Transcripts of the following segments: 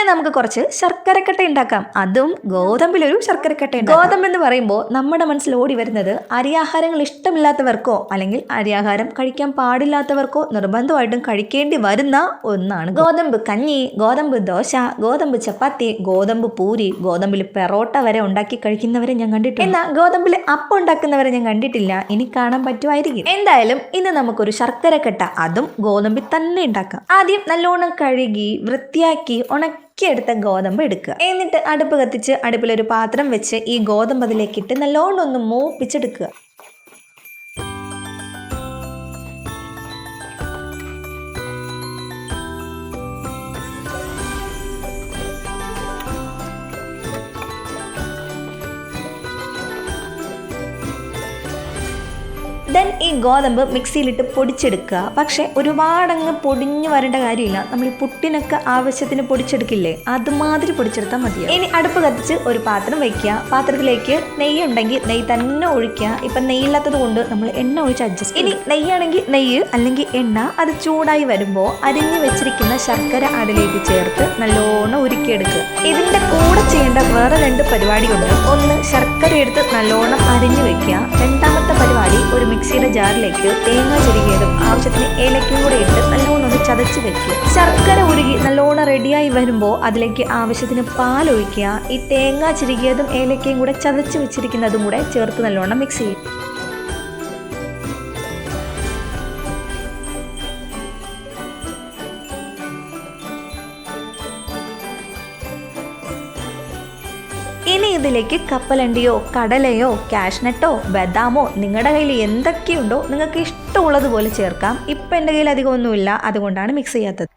ഇനി നമുക്ക് കുറച്ച് ശർക്കരക്കട്ട ഉണ്ടാക്കാം. അതും ഗോതമ്പിലൊരു ശർക്കരക്കട്ട. ഗോതമ്പ് എന്ന് പറയുമ്പോൾ നമ്മുടെ മനസ്സിൽ ഓടി വരുന്നത് അരിയാഹാരങ്ങൾ ഇഷ്ടമില്ലാത്തവർക്കോ അല്ലെങ്കിൽ അരിയാഹാരം കഴിക്കാൻ പാടില്ലാത്തവർക്കോ നിർബന്ധമായിട്ടും കഴിക്കേണ്ടി വരുന്ന ഒന്നാണ് ഗോതമ്പ് കഞ്ഞി, ഗോതമ്പ് ദോശ, ഗോതമ്പ് ചപ്പാത്തി, ഗോതമ്പ് പൂരി, ഗോതമ്പിൽ പെറോട്ട വരെ ഉണ്ടാക്കി കഴിക്കുന്നവരെ ഞാൻ കണ്ടിട്ടുണ്ട്. എന്നാൽ ഗോതമ്പിൽ അപ്പം ഉണ്ടാക്കുന്നവരെ ഞാൻ കണ്ടിട്ടില്ല. ഇനി കാണാൻ പറ്റുമായിരിക്കും. എന്തായാലും ഇന്ന് നമുക്കൊരു ശർക്കരക്കട്ട അതും ഗോതമ്പിൽ തന്നെ ഉണ്ടാക്കാം. ആദ്യം നല്ലോണം കഴുകി വൃത്തിയാക്കി എടുത്ത ഗോതമ്പ് എടുക്കുക. എന്നിട്ട് അടുപ്പ് കത്തിച്ച് അടുപ്പിലൊരു പാത്രം വെച്ച് ഈ ഗോതമ്പ് അതിലേക്കിട്ട് നല്ലോണം ഒന്ന് മൂപ്പിച്ചെടുക്കുക. ദെൻ ഈ ഗോതമ്പ് മിക്സിയിലിട്ട് പൊടിച്ചെടുക്കുക. പക്ഷെ ഒരുപാടങ്ങ് പൊടിഞ്ഞു വരേണ്ട കാര്യമില്ല. നമ്മൾ ഈ പുട്ടിനൊക്കെ ആവശ്യത്തിന് പൊടിച്ചെടുക്കില്ലേ, അതുമാതിരി പൊടിച്ചെടുത്താൽ മതി. ഇനി അടുപ്പ് കത്തിച്ച് ഒരു പാത്രം വെക്കുക. പാത്രത്തിലേക്ക് നെയ്യ് ഉണ്ടെങ്കിൽ നെയ്യ് തന്നെ ഒഴിക്കുക. ഇപ്പം നെയ്യില്ലാത്തത് കൊണ്ട് നമ്മൾ എണ്ണ ഒഴിച്ച് അഡ്ജസ്റ്റ്. ഇനി നെയ്യാണെങ്കിൽ നെയ്യ് അല്ലെങ്കിൽ എണ്ണ. അത് ചൂടായി വരുമ്പോൾ അരിഞ്ഞു വെച്ചിരിക്കുന്ന ശർക്കര അതിലേക്ക് ചേർത്ത് നല്ലോണം ഉരുക്കിയെടുക്കുക. ഇതിൻ്റെ കൂടെ ചെയ്യേണ്ട വേറെ 2 പരിപാടിയുണ്ട്. ഒന്ന്, ശർക്കര എടുത്ത് നല്ലോണം അരിഞ്ഞു വെക്കുക. രണ്ടാമത്തെ പരിപാടി, ഒരു മിക്സിയുടെ ജാറിലേക്ക് തേങ്ങ ചിരകിയതും ആവശ്യത്തിന് ഏലക്കയും കൂടെ ഇട്ട് നല്ലോണം ഒന്ന് ചതച്ച് വെക്കുക. ശർക്കര ഉരുകി നല്ലോണം റെഡിയായി വരുമ്പോൾ അതിലേക്ക് ആവശ്യത്തിന് പാൽ ഒഴിക്കുക. ഈ തേങ്ങ ചിരകിയതും ഏലക്കയും കൂടെ ചതച്ച് വെച്ചിരിക്കുന്നതും കൂടെ ചേർത്ത് നല്ലോണം മിക്സ് ചെയ്യും. ഇനി ഇതിലേക്ക് കപ്പലണ്ടിയോ കടലയോ കാഷ്നട്ടോ ബദാമോ നിങ്ങളുടെ കയ്യിൽ എന്തൊക്കെയുണ്ടോ നിങ്ങൾക്ക് ഇഷ്ടമുള്ളതുപോലെ ചേർക്കാം. ഇപ്പം എൻ്റെ കയ്യിൽ അധികമൊന്നുമില്ല, അതുകൊണ്ടാണ് മിക്സ് ചെയ്യാത്തത്.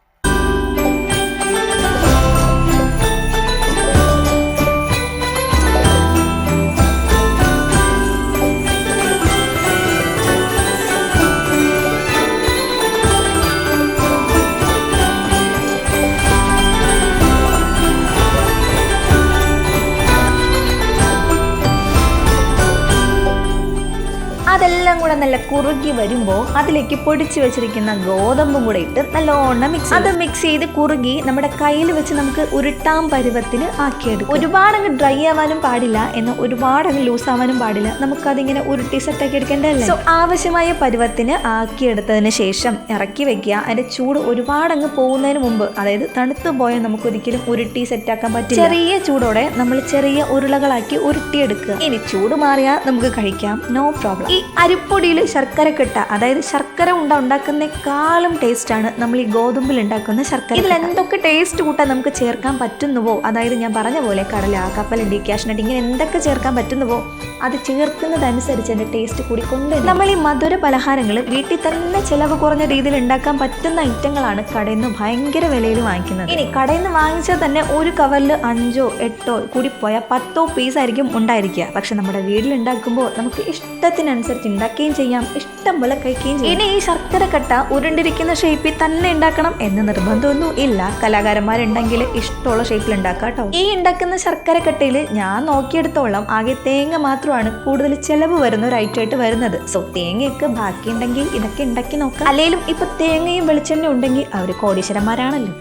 അതെല്ലാം കൂടെ നല്ല കുറുകി വരുമ്പോൾ അതിലേക്ക് പൊടിച്ചു വെച്ചിരിക്കുന്ന ഗോതമ്പും കൂടെ ഇട്ട് നല്ലോണം മിക്സ് ചെയ്ത് കുറുകി നമ്മുടെ കയ്യിൽ വെച്ച് നമുക്ക് ഉരുട്ടാൻ പരുവത്തിന് ആക്കിയെടുക്കും. ഒരുപാടങ്ങ് ഡ്രൈ ആവാനും പാടില്ല, എന്നാൽ ഒരുപാടങ്ങ് ലൂസ് ആവാനും പാടില്ല. നമുക്കതിങ്ങനെ ഉരുട്ടി സെറ്റാക്കി എടുക്കേണ്ടതല്ലേ. സോ ആവശ്യമായ പരുവത്തിന് ആക്കിയെടുത്തതിന് ശേഷം ഇറക്കി വെക്കുക. അതിന്റെ ചൂട് ഒരുപാടങ്ങ് പോകുന്നതിന് മുമ്പ്, അതായത് തണുത്തു പോയാൽ നമുക്ക് ഒരിക്കലും ഉരുട്ടി സെറ്റാക്കാൻ പറ്റില്ല. ചെറിയ ചൂടോടെ നമ്മൾ ചെറിയ ഉരുളകളാക്കി ഉരുട്ടിയെടുക്കുക. ഇനി ചൂട് മാറിയാൽ നമുക്ക് കഴിക്കാം, നോ പ്രോബ്ലം. ഈ അരിപ്പൊടിയിൽ ശർക്കരക്കട്ട, അതായത് ശർക്കര ഉണ്ടാക്കുന്നേക്കാളും ടേസ്റ്റാണ് നമ്മൾ ഈ ഗോതമ്പിൽ ഉണ്ടാക്കുന്ന ശർക്കര. ഇതിൽ എന്തൊക്കെ ടേസ്റ്റ് കൂട്ടാൻ നമുക്ക് ചേർക്കാൻ പറ്റുന്നുവോ, അതായത് ഞാൻ പറഞ്ഞ പോലെ കടല, കപ്പലണ്ടി, കാഷ്നട്ട് ഇങ്ങനെ എന്തൊക്കെ ചേർക്കാൻ പറ്റുന്നുവോ അത് ചേർക്കുന്നതനുസരിച്ച് അതിൻ്റെ ടേസ്റ്റ് കൂടിക്കൊണ്ട് നമ്മൾ ഈ മധുര പലഹാരങ്ങൾ വീട്ടിൽ തന്നെ ചിലവ് കുറഞ്ഞ രീതിയിൽ ഉണ്ടാക്കാൻ പറ്റുന്ന ഐറ്റങ്ങളാണ് കടയിൽ നിന്ന് ഭയങ്കര വിലയിൽ വാങ്ങിക്കുന്നത്. ഇനി കടയിൽ നിന്ന് വാങ്ങിച്ചാൽ തന്നെ ഒരു കവറിൽ 5 8 കൂടിപ്പോയാൽ 10 പീസായിരിക്കും ഉണ്ടായിരിക്കുക. പക്ഷെ നമ്മുടെ വീട്ടിൽ ഉണ്ടാക്കുമ്പോൾ നമുക്ക് ഇഷ്ടത്തിനനുസരിച്ച് ഉണ്ടാക്കുകയും ചെയ്യാം, ഇഷ്ടം പോലെ കഴിക്കുകയും ചെയ്യാം. ഇനി ഈ ശർക്കരക്കട്ട ഉരുണ്ടിരിക്കുന്ന ഷേപ്പിൽ തന്നെ ഉണ്ടാക്കണം എന്ന് നിർബന്ധമൊന്നും ഇല്ല. കലാകാരന്മാരുണ്ടെങ്കിൽ ഇഷ്ടമുള്ള ഷേപ്പിൽ ഉണ്ടാക്കാം കേട്ടോ. ഈ ഉണ്ടാക്കുന്ന ശർക്കരക്കട്ടയിൽ ഞാൻ നോക്കിയെടുത്തോളം ആകെ തേങ്ങ മാത്രമാണ് കൂടുതൽ ചിലവ് വരുന്ന ഒരു ഐറ്റം ആയിട്ട് വരുന്നത്. സോ തേങ്ങയൊക്കെ ബാക്കിയുണ്ടെങ്കിൽ ഇതൊക്കെ ഉണ്ടാക്കി നോക്കാം. അല്ലെങ്കിലും ഇപ്പൊ തേങ്ങയും വെളിച്ചെണ്ണയും ഉണ്ടെങ്കിൽ അവർ കോടീശ്വരന്മാരാണല്ലോ.